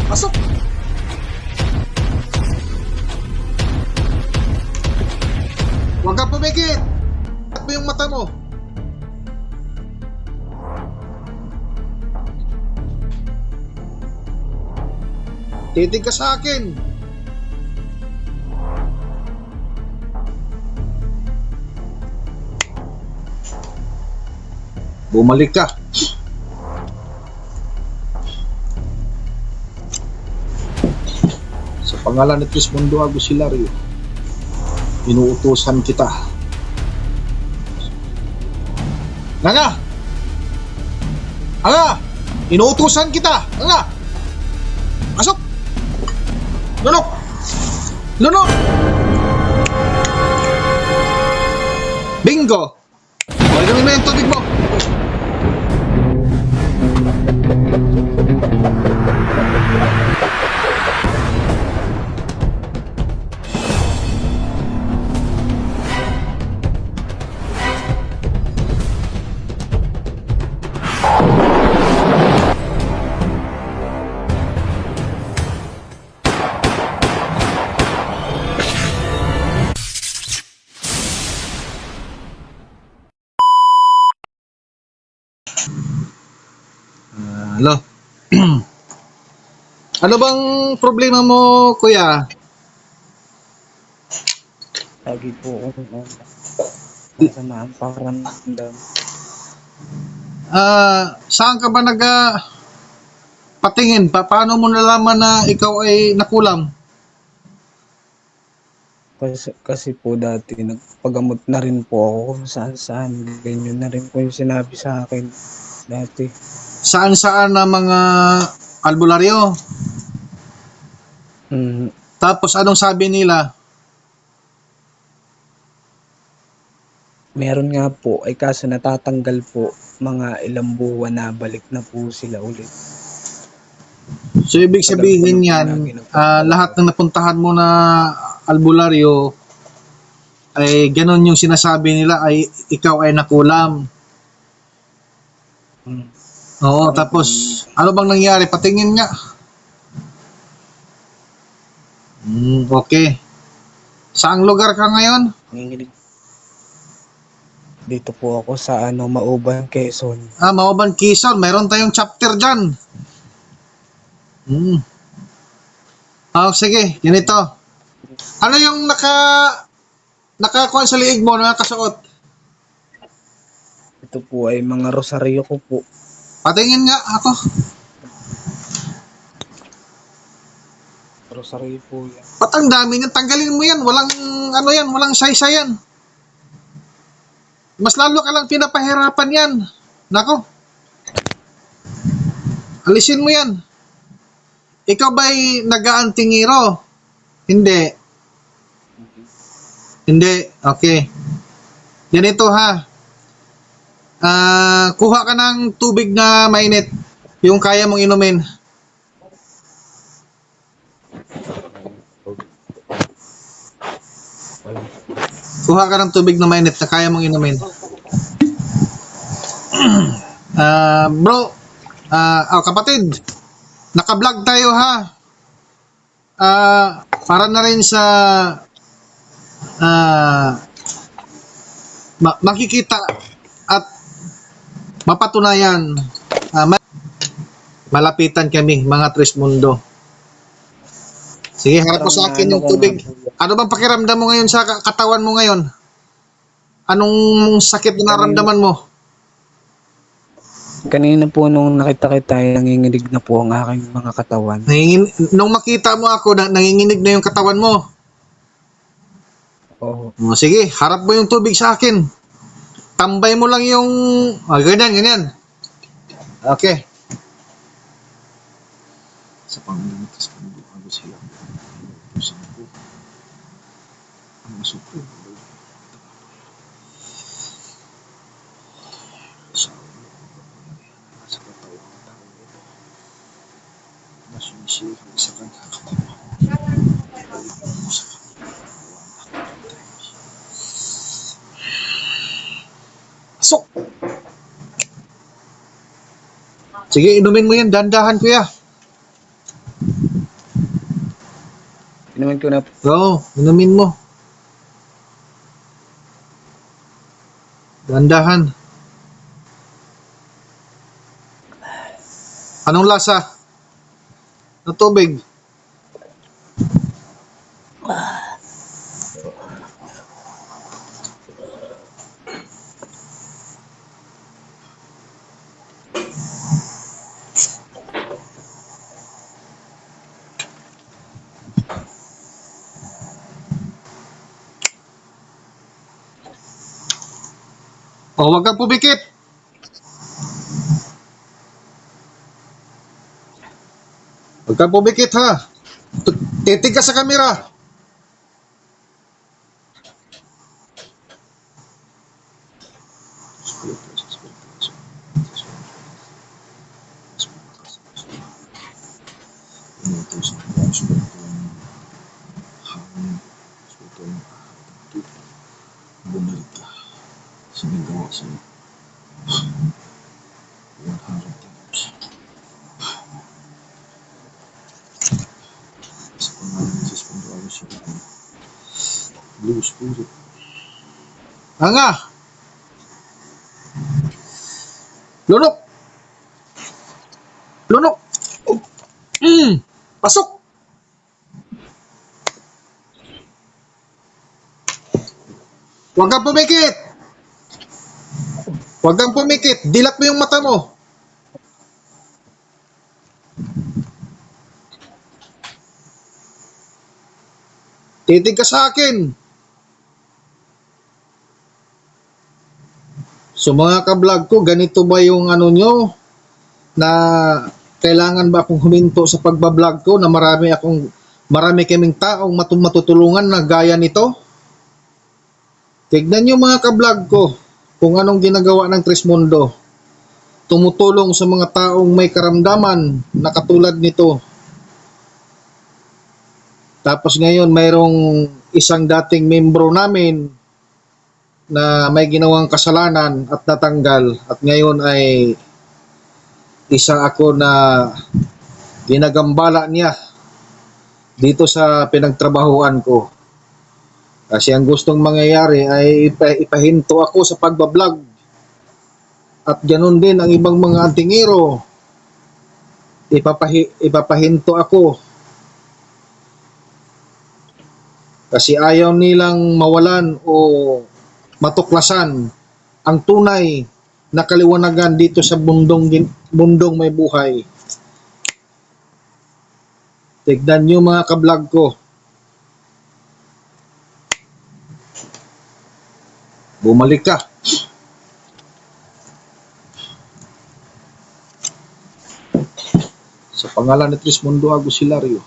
Pasok! Huwag kang pumikit! At mo yung mata mo. Titig ka sa akin. Bumalik ka. Sa pangalan ni Trismundo Agus Hilario, inuutusan kita. Nga! Nga! Inuutusan kita! Nga! Pasok! Lunok! Lunok! Bingo! Balikan mo yung tubig mo! Hello? Ano bang problema mo, kuya? Lagi po ako masama ang pakiramdam. Saan ka ba patingin? Paano mo nalaman na ikaw ay nakulam? Kasi po dati nagpagamot na rin po ako kung saan. Ganyan na rin po yung sinabi sa akin dati. Saan-saan na mga albularyo? Tapos anong sabi nila? Meron nga po, ay kaso natatanggal po mga ilang buwan na balik na po sila ulit. So ibig sabihin yan, lahat ng napuntahan mo na albularyo ay ganun yung sinasabi nila ay ikaw ay nakulam. Oo, tapos ano bang nangyari? Patingin nga. Okay. Saang lugar ka ngayon? Nanginginig. Dito po ako sa Mauban, Quezon. Mauban, Quezon. Meron tayong chapter dyan. Sige, ganito. Ano yung nakakuha sa liig mo, nakasuot? Ito po ay mga rosaryo ko po. Patingin nga ako. Rosaryo po yan. Ba't ang dami niyan? Tanggalin mo yan. Walang walang say-say yan. Mas lalo ka lang pinapahirapan yan. Nako. Alisin mo yan. Ikaw ba'y nag-aantingiro? Hindi. Hindi. Okay. Ganito ha. Kuha ka ng tubig na mainit. Yung kaya mong inumin. Kuha ka ng tubig na mainit na kaya mong inumin. Bro, kapatid, naka-vlog tayo ha. Para na rin sa makikita at mapatunayan. Malapitan kami, mga Trismundo. Sige, harap mo sa akin yung tubig. Ano bang pakiramdam mo ngayon sa katawan mo ngayon? Anong sakit na naramdaman mo? Kanina po nung nakita kita, nanginginig na po ang aking mga katawan. Nung makita mo ako, nanginginig na yung katawan mo. Oo. Sige, harap mo yung tubig sa akin. Tambay mo lang yung... ganyan. Okay. Sa pangalan ng Trismundo Agus Hilario, inuutusan ko ang masukli ng balay. Sa sa katawan ng taong ito, na sumisihag sa kanyang katawan. Ibalik mo sa kanyang katawan. Pasok! Sige, inumin mo yan. Dandahan, kuya. Inumin ko na po. Oo, inumin mo. Dandahan. Anong lasa? Ng tubig. O, wag kang pumikit. Huwag kang pumikit, ha. Titig ka sa kamera. Bumalik ka sa nagawa sa'yo. 100 times. Sa pangalan ni Jesus, kung doon siya ako. Blue Spirit. Hanga! Lunok! Lunok! Pasok! Huwag kang pumikit! Huwag kang pumikit! Dilat mo yung mata mo! Titig ka sa akin! So mga ka-vlog ko, ganito ba yung ano nyo? Na kailangan ba akong huminto sa pagbablog ko na marami kaming taong matutulungan na gaya nito? Tignan nyo mga ka-vlog ko kung anong ginagawa ng Trismundo. Tumutulong sa mga taong may karamdaman na katulad nito. Tapos ngayon mayroong isang dating membro namin na may ginawang kasalanan at natanggal. At ngayon ay isa ako na ginagambala niya dito sa pinagtrabahuan ko. Kasi ang gustong mangyayari ay ipahinto ako sa pagbablog. At ganoon din ang ibang mga antingero. Ipapahinto ako. Kasi ayaw nilang mawalan o matuklasan ang tunay na kaliwanagan dito sa bundong may buhay. Tignan nyo mga ka-vlog ko. Bumalik ka. Sa pangalan ni Trismundo Agusilario,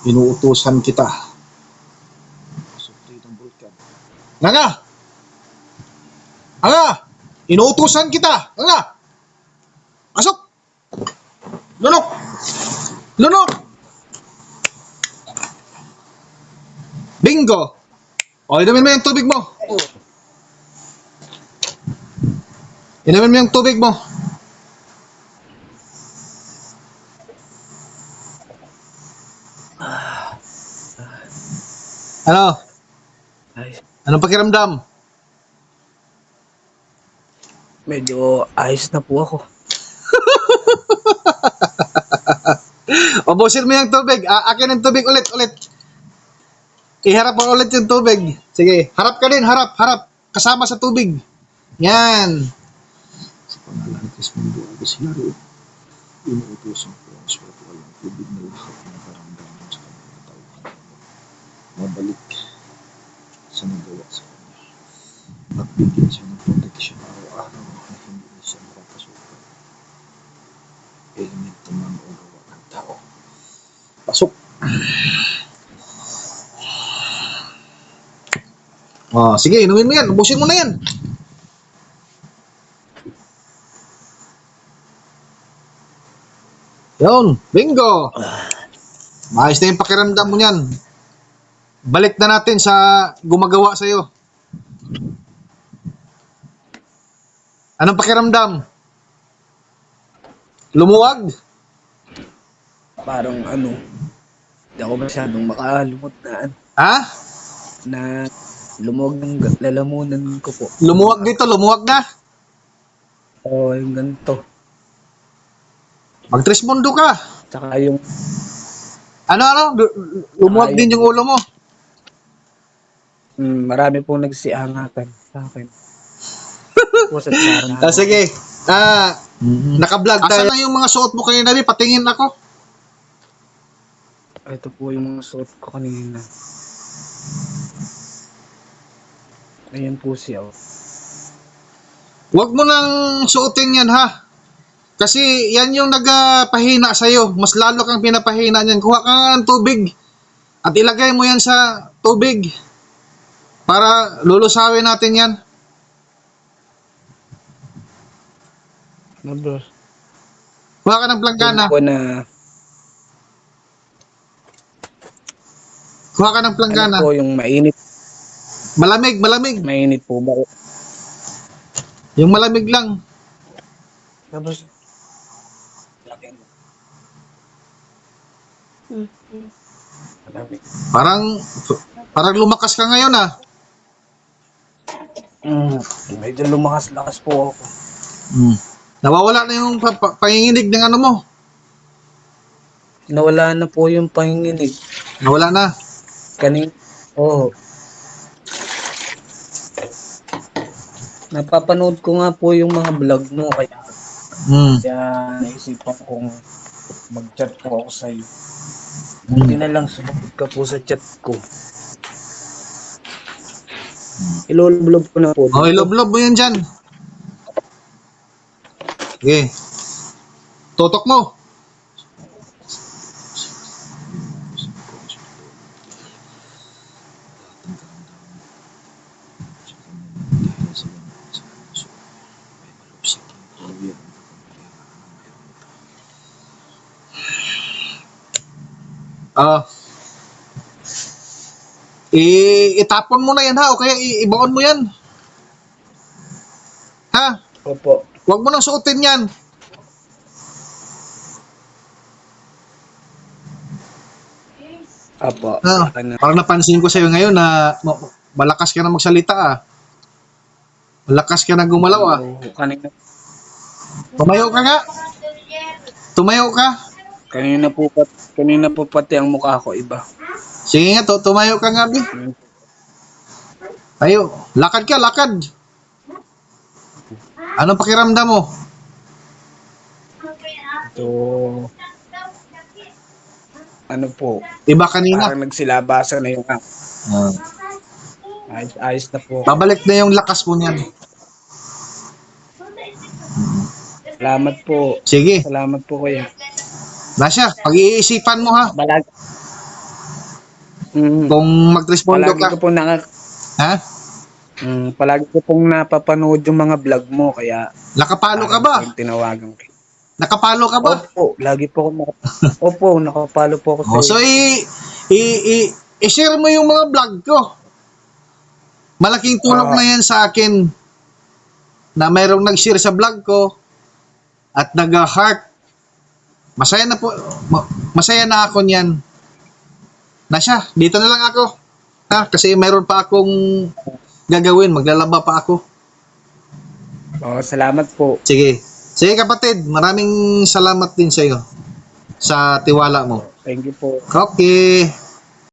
inuutusan kita. Nga! Nga! Inuutusan kita! Nga! Pasok! Lunok! Lunok! Bingo! O, inumin mo yung tubig mo. Inumin mo yung tubig mo. Ano? Ay, Anong pakiramdam? medyo ayos na po ako. Ubusin mo yung tubig. Akin ang tubig ulit. Iharap mo ulit yung tubig. Sige, harap ka din. Harap. Kasama sa tubig. Yan. Sa pangalan ni Trismundo Agusilario, inuutosan ko ang spiritual ng tubig na lahat ng karamdaman sa kanyang katawan. Mabalik sa nagawa sa kanya. At bigyan siya ng protection araw-araw na hindi siya makapasukan. Elemento man o gawa ng tao. Pasok! Sige, inumin mo yan. Ubusin mo na yan. Yun, bingo! Maayos na yung pakiramdam mo yan. Balik na natin sa gumagawa sa'yo. Anong pakiramdam? Lumuwag? Parang ano, hindi ako masyadong makalumot Ha? na lumuwag ng lalamunan ko po. Lumuwag dito, lumuwag na. Oo, yung ganito. Magtrismondo ka. Tsaka yung, Ano? Lumuwag din yung ulo mo. marami pong nagsiangatan sa akin. Po sa tsaran Ah, sige. Naka-vlog tayo. Asan na yung mga suot mo kanina? Patingin ako. Ito po yung mga suot ko kanina. Ayan po siya. Huwag mo nang suotin yan, ha? Kasi yan yung nagpahina sa'yo. Mas lalo kang pinapahina niyan. Kuha ka nga ng tubig at ilagay mo yan sa tubig para lulusawin natin yan. No, bro. Kuha ka ng planggana. Po na, Kuha ka ng planggana. ano po yung mainit. Malamig. Mainit po ba? Yung malamig lang. Tapos, malamig. Parang lumakas ka ngayon, ah. Medyo lumakas-lakas po ako. Nawawala na yung panginginig ng ano mo. Nawala na po yung panginginig. Nawala na. Oo. Napapanood ko nga po yung mga vlog mo kaya naisipan kong mag-chat po ako sa'yo. Hindi na lang sumagot ka po sa chat ko. Ilolblog ko na po. Oh, ilob-lob mo yan dyan. Sige. Tutok mo. Itapon mo na yan, ha? O kaya ibaon mo yan. Ha? Opo. Huwag mo nang suotin yan. Opo. Parang napansin ko sa'yo ngayon na malakas ka na magsalita, ah. Malakas ka na gumalaw, ah. Tumayo ka nga. Tumayo ka. Kanina po pati ang mukha ko iba. Sige nga, tumayo ka nga, Bi. Tayo. Lakad ka, lakad. Anong pakiramdam mo? Ito, ano po, Iba kanina. parang nagsilabasa na yung ayos na po. Babalik na yung lakas mo niyan. Salamat po. Sige. Salamat po kuya. Nasya, pag-iisipan mo, ha? Kung magrespondo Palagi ka. ko po Ha? palagi ko pong napapanood yung mga vlog mo kaya Nakapalo ka ba? tinawagan ko. Nakapalo ka ba? Opo, lagi po ako Opo, nakapalo po ako sa So, i-share mo yung mga vlog ko. Malaking tulong na yan sa akin na mayroong nag-share sa vlog ko at nag-heart. Masaya na ako niyan. Nasya, dito na lang ako. Ha? Kasi mayroon pa akong gagawin. Maglalaba pa ako. Salamat po. Sige. Sige kapatid, maraming salamat din sa iyo sa tiwala mo. Thank you po. Okay.